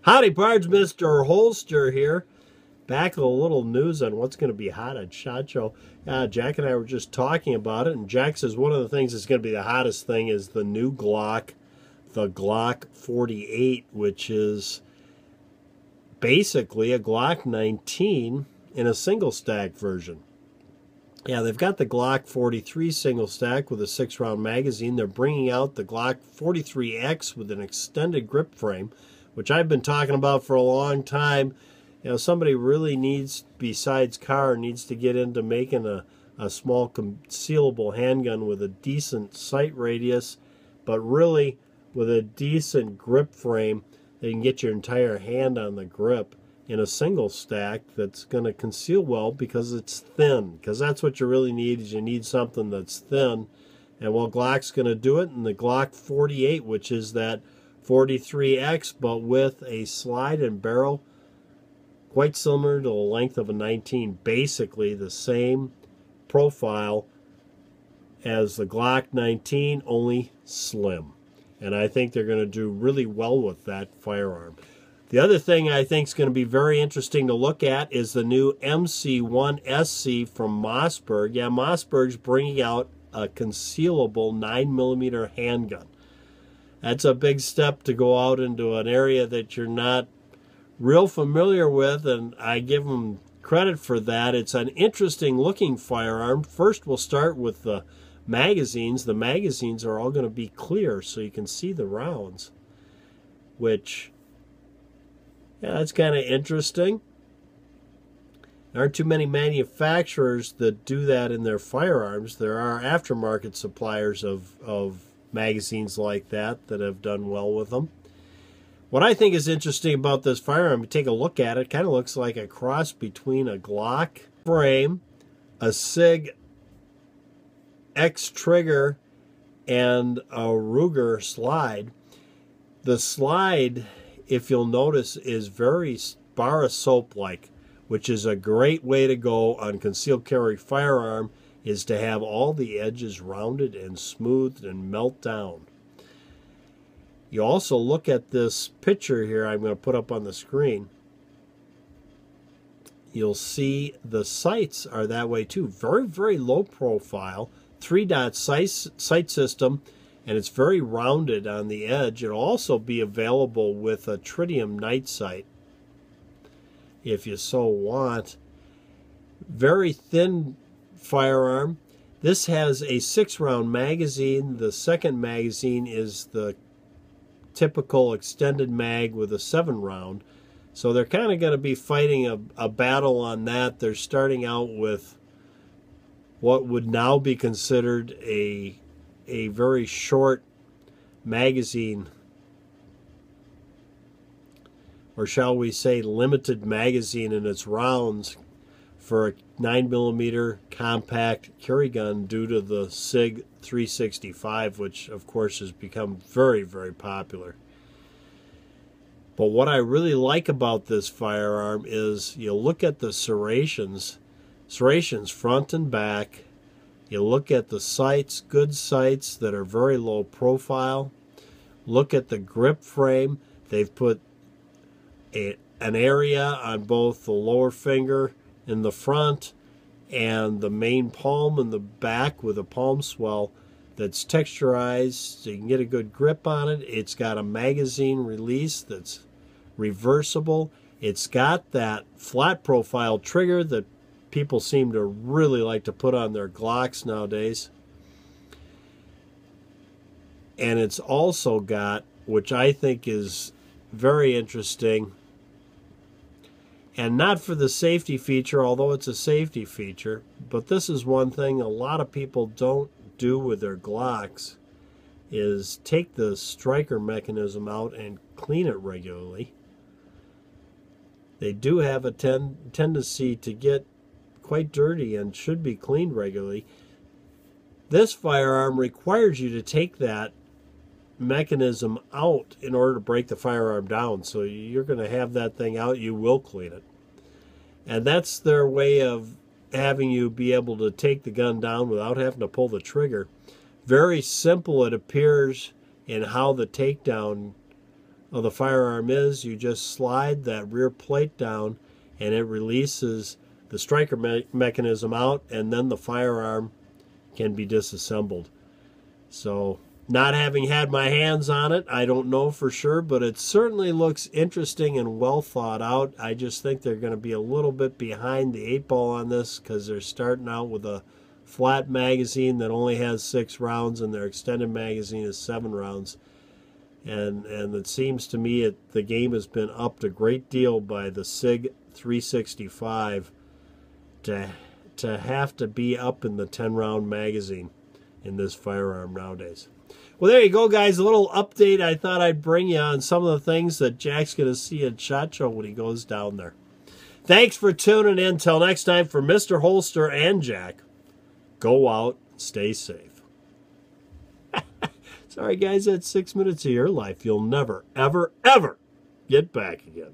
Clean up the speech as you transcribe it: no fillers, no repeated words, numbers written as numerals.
Howdy, Bards, Mr. Holster here. Back with a little news on what's going to be hot at SHOT Show. Jack and I were just talking about it, and Jack says one of the things that's going to be the hottest thing is the new Glock, the Glock 48, which is basically a Glock 19 in a single stack version. Yeah, they've got the Glock 43 single stack with a 6-round magazine. They're bringing out the Glock 43X with an extended grip frame, which I've been talking about for a long time. You know, somebody really needs, besides Carr, needs to get into making a small concealable handgun with a decent sight radius, but really with a decent grip frame that you can get your entire hand on the grip in a single stack that's going to conceal well because it's thin. Because that's what you really need, is you need something that's thin. And well, Glock's going to do it in the Glock 48, which is that 43X, but with a slide and barrel quite similar to the length of a 19. Basically the same profile as the Glock 19, only slim. And I think they're going to do really well with that firearm. The other thing I think is going to be very interesting to look at is the new MC1 SC from Mossberg. Yeah, Mossberg's bringing out a concealable 9mm handgun. That's a big step to go out into an area that you're not real familiar with, and I give them credit for that. It's an interesting looking firearm. First, we'll start with the magazines. The magazines are all going to be clear so you can see the rounds, which, yeah, that's kind of interesting. There aren't too many manufacturers that do that in their firearms. There are aftermarket suppliers of magazines like that have done well with them. What I think is interesting about this firearm, you take a look at it, it kind of looks like a cross between a Glock frame, a SIG X trigger, and a Ruger slide. The slide, if you'll notice, is very bar of soap-like, which is a great way to go on concealed carry firearm, is to have all the edges rounded and smoothed and melt down. You also look at this picture here I'm going to put up on the screen. You'll see the sights are that way too. Very, very low profile, 3-dot sight system, and it's very rounded on the edge. It'll also be available with a tritium night sight if you so want. Very thin firearm. This has a 6-round magazine. The second magazine is the typical extended mag with a 7-round. So they're kind of going to be fighting a battle on that. They're starting out with what would now be considered a very short magazine, or shall we say limited magazine in its rounds for a 9mm compact carry gun due to the SIG 365, which of course has become very, very popular. But what I really like about this firearm is you look at the serrations front and back. You look at the sights, good sights that are very low profile. Look at the grip frame. They've put an area on both the lower finger in the front and the main palm in the back with a palm swell that's texturized so you can get a good grip on it. It's got a magazine release that's reversible. It's got that flat profile trigger that people seem to really like to put on their Glocks nowadays. And it's also got, which I think is very interesting, and not for the safety feature, although it's a safety feature, but this is one thing a lot of people don't do with their Glocks, is take the striker mechanism out and clean it regularly. They do have a tendency to get quite dirty and should be cleaned regularly. This firearm requires you to take that mechanism out in order to break the firearm down. So you're going to have that thing out, you will clean it. And that's their way of having you be able to take the gun down without having to pull the trigger. Very simple, it appears, in how the takedown of the firearm is you just slide that rear plate down and it releases the striker mechanism out, and then the firearm can be disassembled. So, not having had my hands on it, I don't know for sure, but it certainly looks interesting and well thought out. I just think they're going to be a little bit behind the 8-ball on this because they're starting out with a flat magazine that only has 6 rounds and their extended magazine is 7 rounds. And it seems to me the game has been upped a great deal by the SIG 365 to have to be up in the 10-round magazine in this firearm nowadays. Well, there you go, guys. A little update I thought I'd bring you on some of the things that Jack's going to see at SHOT Show when he goes down there. Thanks for tuning in. Till next time, for Mr. Holster and Jack, go out and stay safe. Sorry, guys, that's 6 minutes of your life you'll never, ever, ever get back again.